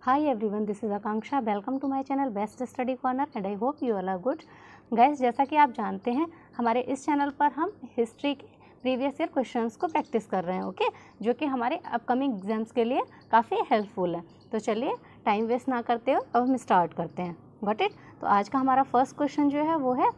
Hi everyone, this is Akanksha. Welcome to my channel Best Study Corner and I hope you all are good. Guys, जैसा कि आप जानते हैं हमारे इस चैनल पर हम हिस्ट्री के प्रीवियस ईयर क्वेश्चंस को प्रैक्टिस कर रहे हैं, ओके, जो कि हमारे अपकमिंग एग्जाम्स के लिए काफ़ी हेल्पफुल है। तो चलिए टाइम वेस्ट ना करते हुए अब हम स्टार्ट करते हैं। Got it. तो आज का हमारा फर्स्ट क्वेश्चन जो है वो है,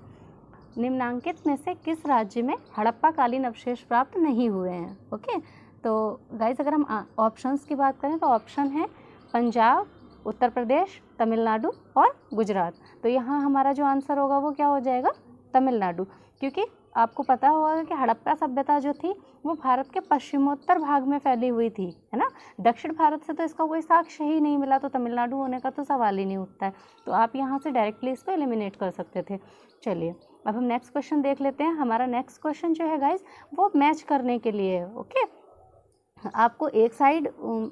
निम्नांकित में से किस राज्य में हड़प्पा कालीन अवशेष प्राप्त नहीं हुए हैं। ओके, तो गाइज अगर हम ऑप्शंस की बात करें तो ऑप्शन है पंजाब, उत्तर प्रदेश, तमिलनाडु और गुजरात। तो यहाँ हमारा जो आंसर होगा वो क्या हो जाएगा, तमिलनाडु, क्योंकि आपको पता होगा कि हड़प्पा सभ्यता जो थी वो भारत के पश्चिमोत्तर भाग में फैली हुई थी, है ना। दक्षिण भारत से तो इसका कोई साक्ष्य ही नहीं मिला, तो तमिलनाडु होने का तो सवाल ही नहीं उठता है। तो आप यहाँ से डायरेक्टली इसको एलिमिनेट कर सकते थे। चलिए अब हम नेक्स्ट क्वेश्चन देख लेते हैं। हमारा नेक्स्ट क्वेश्चन जो है गाइज वो मैच करने के लिए है। ओके, आपको एक साइड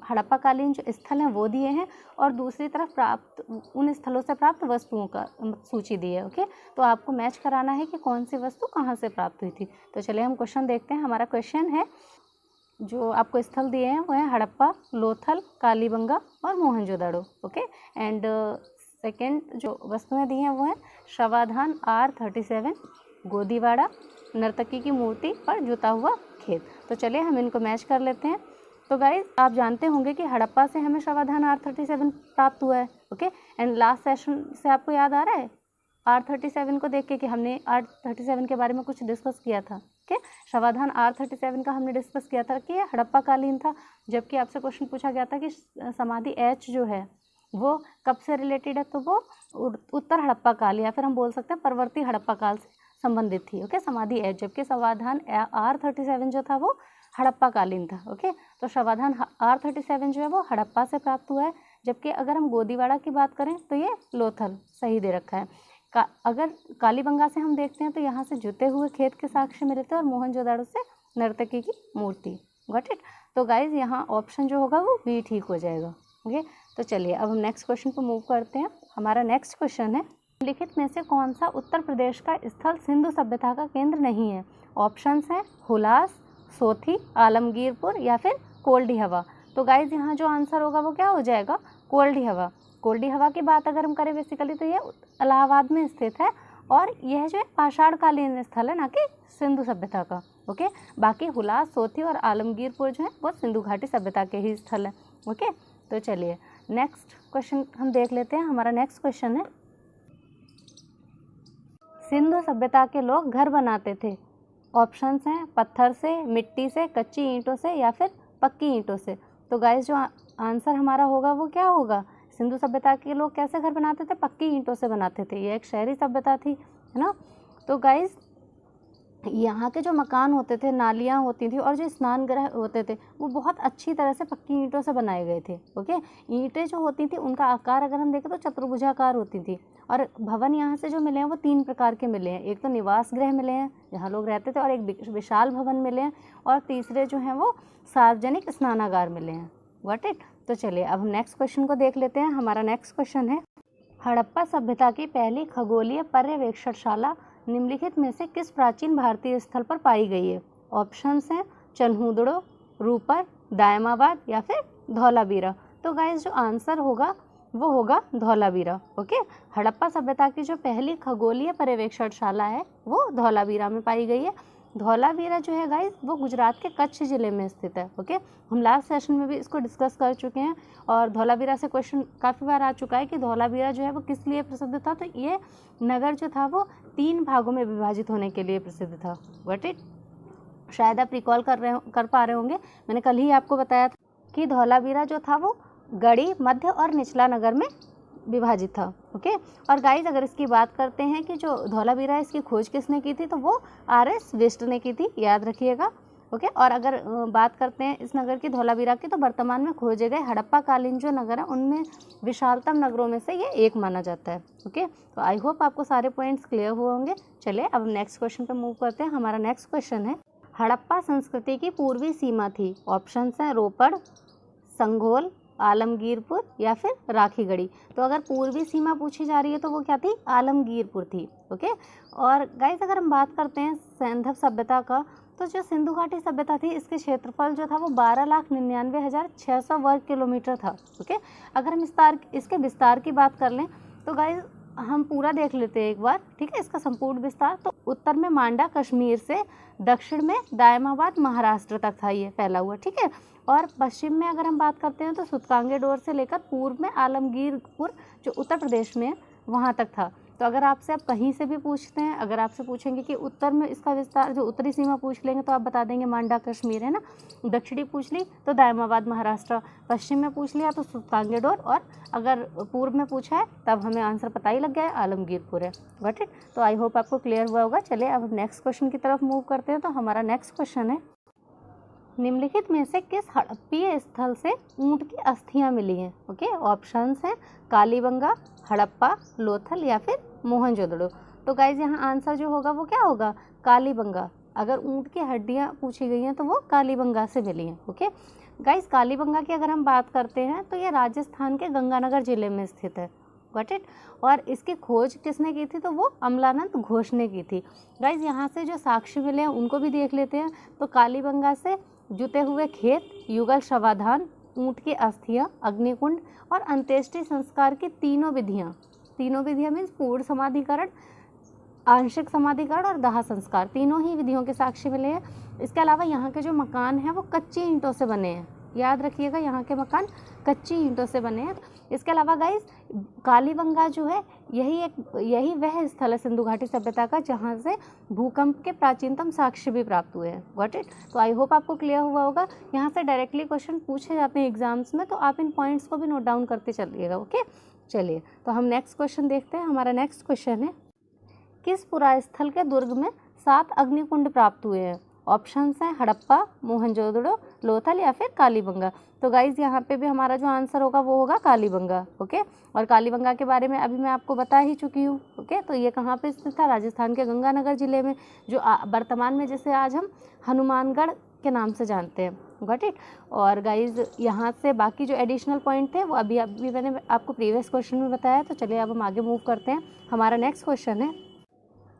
हड़प्पा कालीन जो स्थल हैं वो दिए हैं और दूसरी तरफ प्राप्त उन स्थलों से प्राप्त वस्तुओं का सूची दी है। ओके, तो आपको मैच कराना है कि कौन सी वस्तु कहाँ से प्राप्त हुई थी। तो चलिए हम क्वेश्चन देखते हैं। हमारा क्वेश्चन है, जो आपको स्थल दिए हैं वो है हड़प्पा, लोथल, कालीबंगा और मोहनजोदड़ो। ओके, एंड सेकेंड जो वस्तुएं दी हैं वो है शवाधान R37, गोदीवाड़ा, नर्तकी की मूर्ति और जुता हुआ खेत। तो चलिए हम इनको मैच कर लेते हैं। तो गाइज आप जानते होंगे कि हड़प्पा से हमें शवाधान R37 प्राप्त हुआ है। ओके, एंड लास्ट सेशन से आपको याद आ रहा है R37 को देख के कि हमने R37 के बारे में कुछ डिस्कस किया था। ओके, शवाधान R37 का हमने डिस्कस किया था कि ये हड़प्पा कालीन था, जबकि आपसे क्वेश्चन पूछा गया था कि समाधि H जो है वो कब से रिलेटेड है, तो वो उत्तर हड़प्पा काल या फिर हम बोल सकते हैं परवर्ती हड़प्पा काल से संबंधित थी। ओके, समाधि H, जबकि शवाधान R37 जो था वो हड़प्पा कालीन था। ओके, तो शवाधान R37 जो है वो हड़प्पा से प्राप्त हुआ है, जबकि अगर हम गोदीवाड़ा की बात करें तो ये लोथल सही दे रखा है। अगर कालीबंगा से हम देखते हैं तो यहाँ से जुते हुए खेत के साक्ष्य मिले थे और मोहनजोदड़ो से नर्तकी की मूर्ति। Got it. तो गाइज यहाँ ऑप्शन जो होगा वो बी ठीक हो जाएगा। ओके, तो चलिए अब हम नेक्स्ट क्वेश्चन पर मूव करते हैं। हमारा नेक्स्ट क्वेश्चन है, निम्नलिखित में से कौन सा उत्तर प्रदेश का स्थल सिंधु सभ्यता का केंद्र नहीं है। ऑप्शंस हैं हुलास, सोथी, आलमगीरपुर या फिर कोल्डी हवा। तो गाइज यहाँ जो आंसर होगा वो क्या हो जाएगा, कोल्डी हवा। कोल्डी हवा की बात अगर हम करें बेसिकली तो ये इलाहाबाद में स्थित है और यह जो है पाषाणकालीन स्थल है, ना कि सिंधु सभ्यता का। ओके, बाकी हुलास, सोथी और आलमगीरपुर जो है वो सिंधु घाटी सभ्यता के ही स्थल है। ओके, तो चलिए नेक्स्ट क्वेश्चन हम देख लेते हैं। हमारा नेक्स्ट क्वेश्चन है, सिंधु सभ्यता के लोग घर बनाते थे। ऑप्शंस हैं पत्थर से, मिट्टी से, कच्ची ईंटों से या फिर पक्की ईंटों से। तो गाइस जो आंसर हमारा होगा वो क्या होगा, सिंधु सभ्यता के लोग कैसे घर बनाते थे, पक्की ईंटों से बनाते थे। ये एक शहरी सभ्यता थी, है ना। तो गाइस यहाँ के जो मकान होते थे, नालियाँ होती थी और जो स्नान गृह होते थे वो बहुत अच्छी तरह से पक्की ईंटों से बनाए गए थे। ओके, ईंटें जो होती थी उनका आकार अगर हम देखें तो चतुर्भुजाकार होती थी। और भवन यहाँ से जो मिले हैं वो 3 प्रकार के मिले हैं। एक तो निवास गृह मिले हैं जहाँ लोग रहते थे, और एक विशाल भवन मिले हैं, और तीसरे जो हैं वो सार्वजनिक स्नानागार मिले हैं। Got it. तो चलिए अब हम नेक्स्ट क्वेश्चन को देख लेते हैं। हमारा नेक्स्ट क्वेश्चन है, हड़प्पा सभ्यता की पहली खगोलीय पर्यवेक्षणशाला निम्नलिखित में से किस प्राचीन भारतीय स्थल पर पाई गई है। ऑप्शंस हैं चन्हूदड़ो, रूपर, दायमाबाद या फिर धौलावीरा। तो गाइस जो आंसर होगा वो होगा धौलावीरा। ओके, हड़प्पा सभ्यता की जो पहली खगोलीय पर्यवेक्षणशाला है वो धौलावीरा में पाई गई है। धौलावीरा जो है गाइस वो गुजरात के कच्छ जिले में स्थित है। ओके, हम लास्ट सेशन में भी इसको डिस्कस कर चुके हैं और धौलावीरा से क्वेश्चन काफ़ी बार आ चुका है कि धौलावीरा जो है वो किस लिए प्रसिद्ध था। तो ये नगर जो था वो 3 भागों में विभाजित होने के लिए प्रसिद्ध था। Got it. शायद आप रिकॉल कर पा रहे होंगे, मैंने कल ही आपको बताया था कि धौलावीरा जो था वो गढ़ी, मध्य और निचला नगर में विभाजित था। ओके, और गाइज अगर इसकी बात करते हैं कि जो धौलावीरा इसकी खोज किसने की थी, तो वो R.S. वेस्ट ने की थी, याद रखिएगा। ओके, और अगर बात करते हैं इस नगर की, धौलावीरा की, तो वर्तमान में खोजे गए हड़प्पा कालीन जो नगर है उनमें विशालतम नगरों में से ये एक माना जाता है। ओके, तो आई होप आपको सारे पॉइंट्स क्लियर हुए होंगे। चलिए अब नेक्स्ट क्वेश्चन पर मूव करते हैं। हमारा नेक्स्ट क्वेश्चन है, हड़प्पा संस्कृति की पूर्वी सीमा थी। ऑप्शंस हैं रोपड़, संघोल, आलमगीरपुर या फिर राखीगढ़ी। तो अगर पूर्वी सीमा पूछी जा रही है तो वो क्या थी, आलमगीरपुर थी। ओके, और गाइस अगर हम बात करते हैं सैंधव सभ्यता का, तो जो सिंधु घाटी सभ्यता थी इसके क्षेत्रफल जो था वो 12,99,600 वर्ग किलोमीटर था। ओके, अगर हम इसके विस्तार की बात कर लें तो गाइस हम पूरा देख लेते हैं एक बार, ठीक है, इसका संपूर्ण विस्तार। तो उत्तर में मांडा कश्मीर से दक्षिण में दायमाबाद महाराष्ट्र तक था ये फैला हुआ, ठीक है। और पश्चिम में अगर हम बात करते हैं तो सुतकांगे डोर से लेकर पूर्व में आलमगीरपुर जो उत्तर प्रदेश में वहाँ तक था। तो अगर आपसे आप कहीं से भी पूछते हैं, अगर आपसे पूछेंगे कि उत्तर में इसका विस्तार, जो उत्तरी सीमा पूछ लेंगे तो आप बता देंगे मांडा कश्मीर, है ना। दक्षिणी पूछ ली तो दायमाबाद महाराष्ट्र, पश्चिम में पूछ लिया तो सुतकांगे डोर, और अगर पूर्व में पूछा है तब हमें आंसर पता ही लग गया है, आलमगीरपुर है। Got it. तो आई होप आपको क्लियर हुआ होगा। चलिए अब हम नेक्स्ट क्वेश्चन की तरफ मूव करते हैं। तो हमारा नेक्स्ट क्वेश्चन है, निम्नलिखित में से किस हड़प्पीय स्थल से ऊंट की अस्थियां मिली हैं? ओके, ऑप्शंस हैं कालीबंगा, हड़प्पा, लोथल या फिर मोहनजोदड़ो। तो गाइज यहाँ आंसर जो होगा वो क्या होगा? कालीबंगा। अगर ऊंट की हड्डियाँ पूछी गई हैं तो वो कालीबंगा से मिली हैं। ओके गाइज, कालीबंगा की अगर हम बात करते हैं तो ये राजस्थान के गंगानगर जिले में स्थित है। Got it. और इसकी खोज किसने की थी? तो वो अमलानंद घोष ने की थी। गाइज यहाँ से जो साक्ष्य मिले हैं उनको भी देख लेते हैं। तो कालीबंगा से जुते हुए खेत, युगल शवाधान, ऊंट की अस्थियां, अग्निकुंड और अंत्येष्टि संस्कार की तीनों विधियां मीन्स पूर्ण समाधिकरण, आंशिक समाधिकरण और दाह संस्कार, तीनों ही विधियों के साक्ष्य मिले हैं। इसके अलावा यहाँ के जो मकान हैं वो कच्ची ईंटों से बने हैं। याद रखिएगा, यहाँ के मकान कच्ची ईंटों से बने हैं। इसके अलावा गाइस कालीबंगा जो है यही वह स्थल है सिंधु घाटी सभ्यता का जहाँ से भूकंप के प्राचीनतम साक्ष्य भी प्राप्त हुए हैं। Got it. तो आई होप आपको क्लियर हुआ होगा। यहाँ से डायरेक्टली क्वेश्चन पूछे जाते हैं एग्जाम्स में, तो आप इन पॉइंट्स को भी नोट डाउन करते चलिएगा। ओके, चलिए तो हम नेक्स्ट क्वेश्चन देखते हैं। हमारा नेक्स्ट क्वेश्चन है, किस पुरास्थल के दुर्ग में 7 अग्निकुंड प्राप्त हुए हैं? ऑप्शंस हैं हड़प्पा, मोहनजोदड़ो, लोथल या फिर कालीबंगा। तो गाइज यहाँ पे भी हमारा जो आंसर होगा वो होगा कालीबंगा। ओके, और कालीबंगा के बारे में अभी मैं आपको बता ही चुकी हूँ। ओके, तो ये कहाँ पे स्थित था? राजस्थान के गंगानगर जिले में, जो वर्तमान में जिसे आज हम हनुमानगढ़ के नाम से जानते हैं। Got it. और गाइज यहाँ से बाकी जो एडिशनल पॉइंट थे वो अभी मैंने आपको प्रीवियस क्वेश्चन में बताया। तो चलिए अब हम आगे मूव करते हैं। हमारा नेक्स्ट क्वेश्चन है,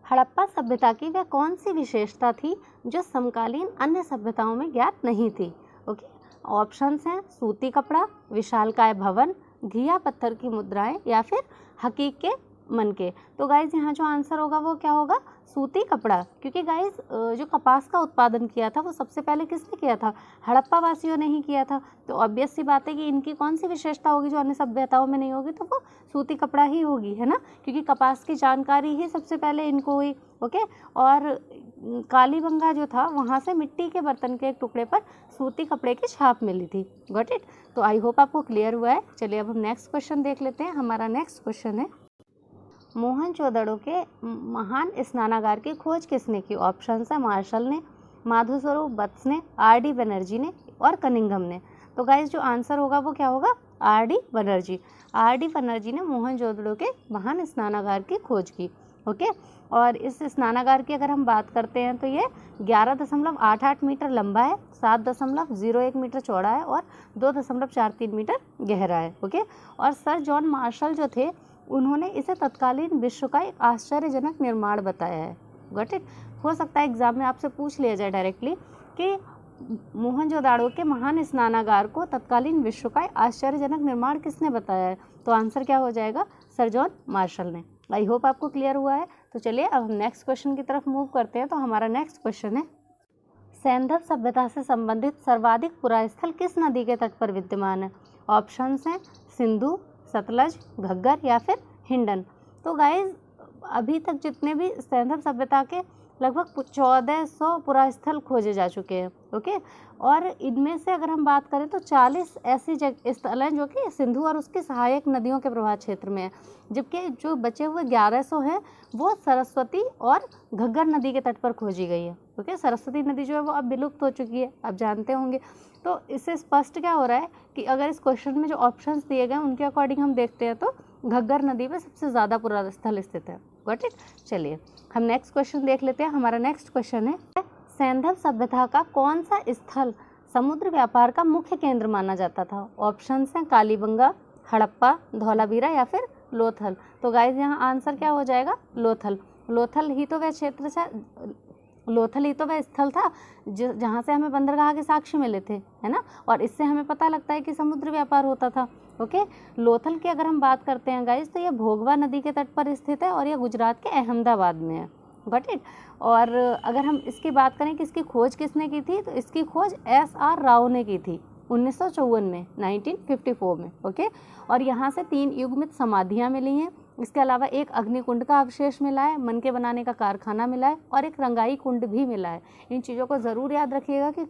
हड़प्पा सभ्यता की वह कौन सी विशेषता थी जो समकालीन अन्य सभ्यताओं में ज्ञात नहीं थी? ओके, ऑप्शंस हैं सूती कपड़ा, विशालकाय भवन, घिया पत्थर की मुद्राएं या फिर हकीक के मनके। तो गाइज यहाँ जो आंसर होगा वो क्या होगा? सूती कपड़ा। क्योंकि गाइज जो कपास का उत्पादन किया था वो सबसे पहले किसने किया था? हड़प्पा वासियों ने ही किया था। तो ऑब्वियस सी बात है कि इनकी कौन सी विशेषता होगी जो अन्य सभ्यताओं में नहीं होगी? तो वो सूती कपड़ा ही होगी, है ना, क्योंकि कपास की जानकारी ही सबसे पहले इनको हुई। ओके, और कालीबंगा जो था वहाँ से मिट्टी के बर्तन के एक टुकड़े पर सूती कपड़े की छाप मिली थी। Got it. तो आई होप आपको क्लियर हुआ है। चलिए अब हम नेक्स्ट क्वेश्चन देख लेते हैं। हमारा नेक्स्ट क्वेश्चन है, मोहनजोदड़ो के महान स्नानागार की खोज किसने की? ऑप्शंस है मार्शल ने, माधुस्वरूप बत्स ने, आर.डी. बनर्जी ने और कनिंघम ने। तो गाइज जो आंसर होगा वो क्या होगा? आर.डी. बनर्जी। आर.डी. बनर्जी ने मोहनजोदड़ो के महान स्नानागार की खोज की। ओके, और इस स्नानागार की अगर हम बात करते हैं तो ये 11.88 मीटर लंबा है, 7.01 मीटर चौड़ा है और 2.43 मीटर गहरा है। ओके, और सर जॉन मार्शल जो थे उन्होंने इसे तत्कालीन विश्व का एक आश्चर्यजनक निर्माण बताया है। Got it. हो सकता है एग्जाम में आपसे पूछ लिया जाए डायरेक्टली कि मोहनजोदड़ो के महान स्नानागार को तत्कालीन विश्व का आश्चर्यजनक निर्माण किसने बताया है? तो आंसर क्या हो जाएगा? सर जॉन मार्शल ने। आई होप आपको क्लियर हुआ है। तो चलिए अब हम नेक्स्ट क्वेश्चन की तरफ मूव करते हैं। तो हमारा नेक्स्ट क्वेश्चन है, सैंधव सभ्यता से संबंधित सर्वाधिक पुरास्थल किस नदी के तट पर विद्यमान है? ऑप्शंस हैं सिंधु, सतलज, घग्गर या फिर हिंडन। तो गाइज अभी तक जितने भी सैंधव सभ्यता के लगभग 1400 पुरास्थल खोजे जा चुके हैं। ओके, और इनमें से अगर हम बात करें तो 40 ऐसी स्थल हैं जो कि सिंधु और उसकी सहायक नदियों के प्रवाह क्षेत्र में है, जबकि जो बचे हुए 1100 हैं वो सरस्वती और घग्गर नदी के तट पर खोजी गई है। ओके, सरस्वती नदी जो है वो अब विलुप्त हो चुकी है, आप जानते होंगे। तो इससे स्पष्ट क्या हो रहा है कि अगर इस क्वेश्चन में जो ऑप्शंस दिए गए उनके अकॉर्डिंग हम देखते हैं तो घग्गर नदी में सबसे ज़्यादा पुरास्थल स्थित है। Got it. चलिए हम नेक्स्ट क्वेश्चन देख लेते हैं। हमारा नेक्स्ट क्वेश्चन है, सैंधव सभ्यता का कौन सा स्थल समुद्र व्यापार का मुख्य केंद्र माना जाता था? ऑप्शंस हैं कालीबंगा, हड़प्पा, धौलावीरा या फिर लोथल। तो गाइज यहाँ आंसर क्या हो जाएगा? लोथल। लोथल ही तो वह क्षेत्र लोथल ही तो वह स्थल था जहाँ से हमें बंदरगाह के साक्ष्य मिले थे, है ना, और इससे हमें पता लगता है कि समुद्र व्यापार होता था। ओके, लोथल की अगर हम बात करते हैं गाइस, तो यह भोगवा नदी के तट पर स्थित है और यह गुजरात के अहमदाबाद में है। Got it. और अगर हम इसकी बात करें कि इसकी खोज किसने की थी, तो इसकी खोज SR राव ने की थी 1954 में, 1954 में। ओके, और यहाँ से 3 युग्मित समाधियाँ मिली हैं। इसके अलावा एक अग्निकुंड का अवशेष मिला है, मन के बनाने का कारखाना मिला है और एक रंगाई कुंड भी मिला है। इन चीज़ों को ज़रूर याद रखिएगा कि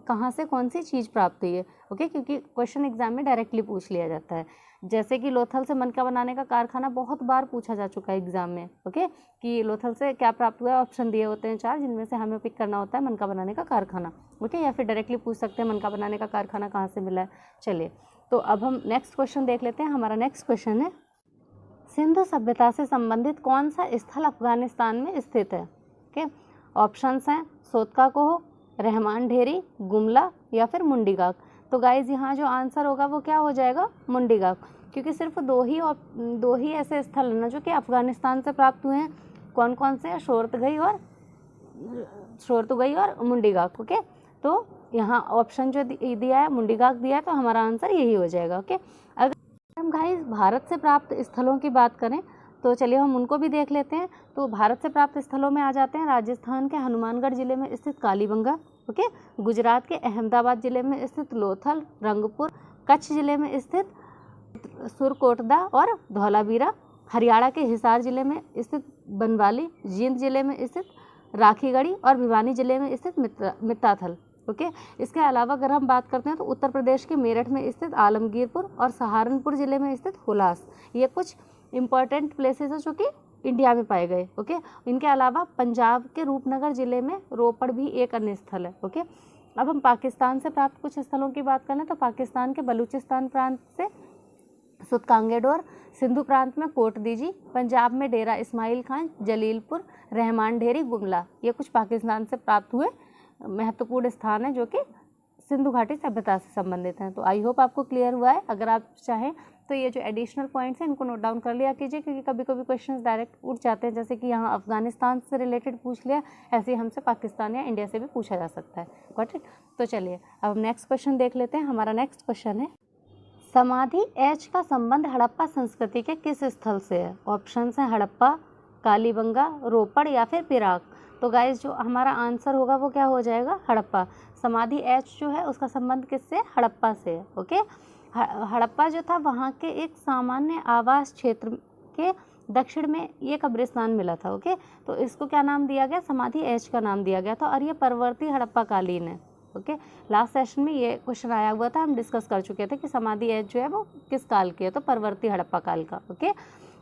कहाँ से कौन सी चीज़ प्राप्त हुई है। ओके, क्योंकि क्वेश्चन एग्जाम में डायरेक्टली पूछ लिया जाता है। जैसे कि लोथल से मन का बनाने का कारखाना बहुत बार पूछा जा चुका है एग्जाम में। ओके, कि लोथल से क्या प्राप्त हुआ है, ऑप्शन दिए होते हैं 4, जिनमें से हमें पिक करना होता है मन का बनाने का कारखाना। ओके, या फिर डायरेक्टली पूछ सकते हैं मन का बनाने का कारखाना कहाँ से मिला है। चलिए, तो अब हम नेक्स्ट क्वेश्चन देख लेते हैं। हमारा नेक्स्ट क्वेश्चन है, सिंधु सभ्यता से संबंधित कौन सा स्थल अफगानिस्तान में स्थित है। ओके, ऑप्शंस हैं सोतका कोह, रहमान ढेरी, गुमला या फिर मुंडीगाग। तो गाइज यहाँ जो आंसर होगा वो क्या हो जाएगा, मुंडीगाग, क्योंकि सिर्फ दो ही ऐसे स्थल हैं ना जो कि अफगानिस्तान से प्राप्त हुए हैं। कौन कौन से हैं, शोरतुगई और मुंडीगाग। ओके, तो यहाँ ऑप्शन जो दिया है मुंडीगाग दिया है, तो हमारा आंसर यही हो जाएगा। ओके, अगर हम गाइज भारत से प्राप्त स्थलों की बात करें तो चलिए हम उनको भी देख लेते हैं। तो भारत से प्राप्त स्थलों में आ जाते हैं राजस्थान के हनुमानगढ़ जिले में स्थित कालीबंगा। ओके, गुजरात के अहमदाबाद जिले में स्थित लोथल, रंगपुर, कच्छ जिले में स्थित सुरकोटदा और धौलावीरा, हरियाणा के हिसार जिले में स्थित बनवाली, जींद जिले में स्थित राखीगढ़ी और भिवानी जिले में स्थित मित्ताथल। ओके, इसके अलावा अगर हम बात करते हैं तो उत्तर प्रदेश के मेरठ में स्थित आलमगीरपुर और सहारनपुर जिले में स्थित हुलास, ये कुछ इंपॉर्टेंट प्लेसेस हैं जो कि इंडिया में पाए गए। ओके, इनके अलावा पंजाब के रूपनगर जिले में रोपड़ भी एक अन्य स्थल है। ओके, अब हम पाकिस्तान से प्राप्त कुछ स्थलों की बात करें तो पाकिस्तान के बलूचिस्तान प्रांत से सुतकांगेडोर, सिंधु प्रांत में कोट दीजी, पंजाब में डेरा इस्माइल खान, जलीलपुर, रहमान ढेरी, गुमला, ये कुछ पाकिस्तान से प्राप्त हुए महत्वपूर्ण स्थान है जो कि सिंधु घाटी सभ्यता से संबंधित हैं। तो आई होप आपको क्लियर हुआ है। अगर आप चाहें तो ये जो एडिशनल पॉइंट्स हैं इनको नोट डाउन कर लिया कीजिए, क्योंकि कभी कभी क्वेश्चंस डायरेक्ट उठ जाते हैं, जैसे कि यहाँ अफगानिस्तान से रिलेटेड पूछ लिया, ऐसे ही हमसे पाकिस्तान या इंडिया से भी पूछा जा सकता है। Got it. तो चलिए अब हम नेक्स्ट क्वेश्चन देख लेते हैं। हमारा नेक्स्ट क्वेश्चन है, समाधि एच का संबंध हड़प्पा संस्कृति के किस स्थल से है। ऑप्शन हैं हड़प्पा, कालीबंगा, रोपड़ या फिर पिराक। तो गाइज जो हमारा आंसर होगा वो क्या हो जाएगा, हड़प्पा। समाधि एच जो है उसका संबंध किससे, हड़प्पा से है। ओके, हड़प्पा जो था वहाँ के एक सामान्य आवास क्षेत्र के दक्षिण में ये कब्रिस्तान मिला था। ओके, तो इसको क्या नाम दिया गया, समाधि एच का नाम दिया गया था, और ये परवर्ती हड़प्पा कालीन है। ओके, लास्ट सेशन में ये क्वेश्चन आया हुआ था, हम डिस्कस कर चुके थे कि समाधि एच जो है वो किस काल की है, तो परवर्ती हड़प्पा काल का। ओके,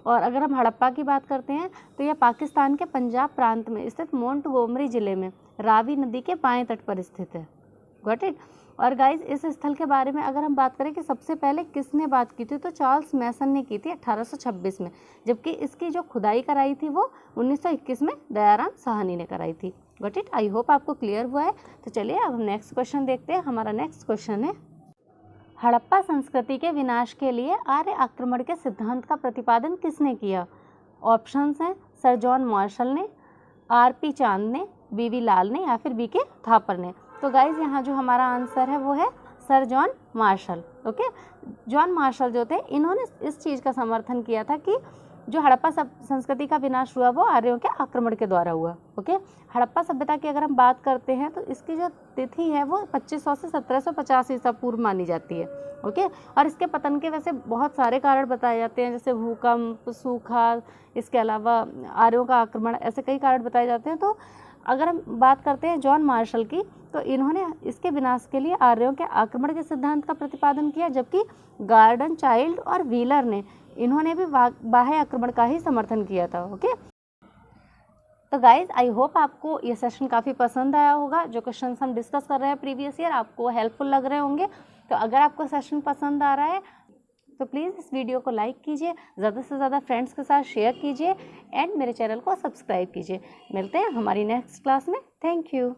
और अगर हम हड़प्पा की बात करते हैं तो यह पाकिस्तान के पंजाब प्रांत में स्थित मोंटगोमरी जिले में रावी नदी के बाएं तट पर स्थित है। Got it. और गाइज इस स्थल के बारे में अगर हम बात करें कि सबसे पहले किसने बात की थी, तो चार्ल्स मैसन ने की थी 1826 में, जबकि इसकी जो खुदाई कराई थी वो 1921 में दयाराम साहनी ने कराई थी। Got it. आई होप आपको क्लियर हुआ है। तो चलिए अब हम नेक्स्ट क्वेश्चन देखते हैं। हमारा नेक्स्ट क्वेश्चन है, हड़प्पा संस्कृति के विनाश के लिए आर्य आक्रमण के सिद्धांत का प्रतिपादन किसने किया। ऑप्शंस हैं सर जॉन मार्शल ने, RP चांद ने, BV लाल ने या फिर BK थापर ने। तो गाइज यहाँ जो हमारा आंसर है वो है sir John Marshall. Okay, John Marshall जो थे इन्होंने इस चीज़ का समर्थन किया था कि जो हड़प्पा संस्कृति का विनाश हुआ वो आर्यों के आक्रमण के द्वारा हुआ। ओके, हड़प्पा सभ्यता की अगर हम बात करते हैं तो इसकी जो तिथि है वो 2500 से 1750 ईसा पूर्व मानी जाती है। ओके, और इसके पतन के वैसे बहुत सारे कारण बताए जाते हैं, जैसे भूकंप, सूखा, इसके अलावा आर्यों का आक्रमण, ऐसे कई कारण बताए जाते हैं। तो अगर हम बात करते हैं जॉन मार्शल की, तो इन्होंने इसके विनाश के लिए आर्यों के आक्रमण के सिद्धांत का प्रतिपादन किया, जबकि गार्डन चाइल्ड और व्हीलर ने इन्होंने भी बाह्य आक्रमण का ही समर्थन किया था। ओके, तो गाइज आई होप आपको ये सेशन काफ़ी पसंद आया होगा। जो क्वेश्चन हम डिस्कस कर रहे हैं प्रीवियस ईयर आपको हेल्पफुल लग रहे होंगे। तो अगर आपको सेशन पसंद आ रहा है तो प्लीज़ इस वीडियो को लाइक कीजिए, ज़्यादा से ज़्यादा फ्रेंड्स के साथ शेयर कीजिए एंड मेरे चैनल को सब्सक्राइब कीजिए। मिलते हैं हमारी नेक्स्ट क्लास में। Thank you.